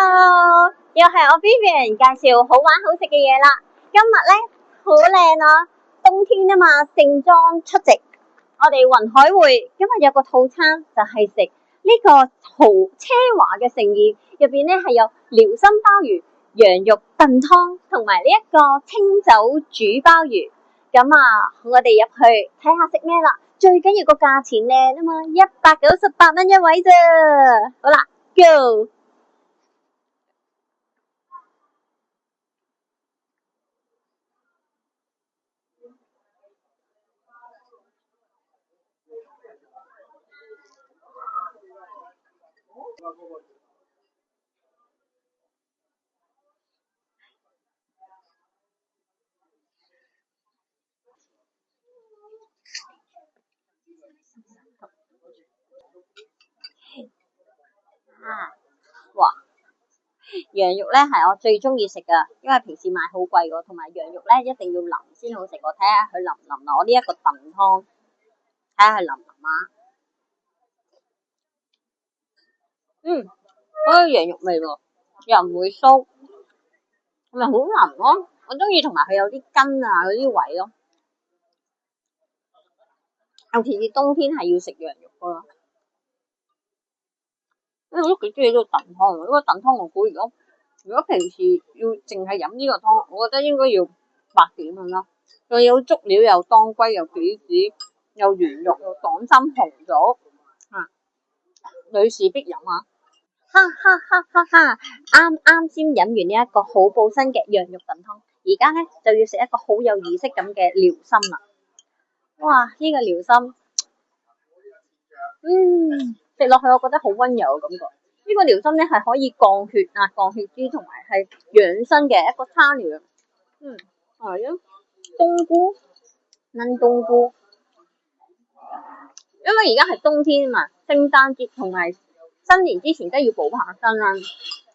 Hello，又係我 Vivian 介紹好玩好食嘅嘢啦。今日咧好靚啊，冬天啊嘛，盛裝出席。我哋雲海匯今日有個套餐，就係食呢個豪奢華嘅盛宴，入邊咧係有遼參鮑魚、羊肉燉湯同埋呢一個清酒煮鮑魚。咁啊，我哋入去睇下食咩啦。最緊要個價錢靚啊嘛，198蚊一位啫。好啦 ，Go！哇！羊肉咧係我最中意食噶，因為平時買好貴噶，同埋羊肉咧一定要腍先好食。我睇下佢腍唔腍，攞呢一個燉湯，睇下佢腍唔腍啊。好有羊肉味喎，又唔會酥，同埋好腍咯。我中意，同埋佢有啲筋啊嗰啲位咯。尤其是冬天係要食羊肉噶咯。我都幾中意呢個燉湯，呢個燉湯我估如果平時要淨係飲呢個湯，我覺得應該要8點咁咯。仲有足料，有當歸，有杞子，有圓肉，有黨參紅棗，女士必飲啊！哈哈哈哈哈！啱先飲完呢一個好補身嘅羊肉燉湯，而家咧就要食一個好有儀式感嘅遼參啦。哇！呢個遼參，食落去我覺得好溫柔嘅感覺。呢個遼參咧係可以降血壓、降血脂，同埋係養生嘅一個餐料。係啊，冬菇炆冬菇，因為而家係冬天啊嘛，聖誕節同埋新年之前都要補下身啦，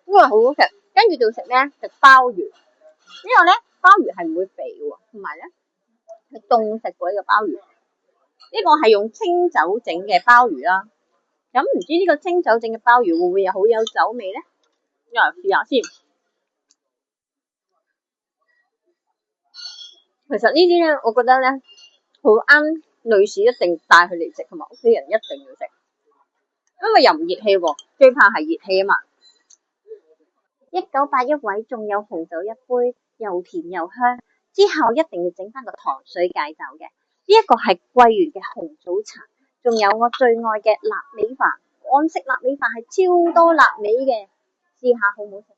因為好好食。跟住就食咩？食鮑魚。呢個咧鮑魚係唔會肥嘅，同埋咧係凍食嘅呢個鮑魚。呢個係用清酒整嘅鮑魚啦。咁唔知呢個清酒整嘅鮑魚會唔會好有酒味咧？試下先。其實呢啲咧，我覺得咧好啱女士一定帶佢嚟食，同埋屋企人一定要食，因為又唔熱氣喎，最怕係熱氣啊嘛。1981位，仲有紅酒一杯，又甜又香。之後一定要整翻個糖水戒酒嘅。呢一個係桂圓嘅紅棗茶，仲有我最愛嘅臘味飯。港式臘味飯係超多臘味嘅，試下好唔好食啊？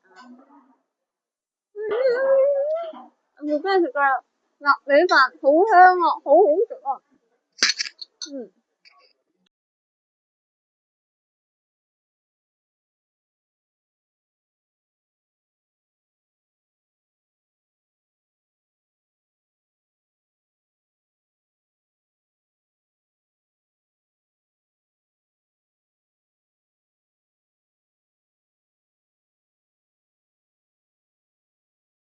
我真係食噶，臘味飯好香啊，好好食啊。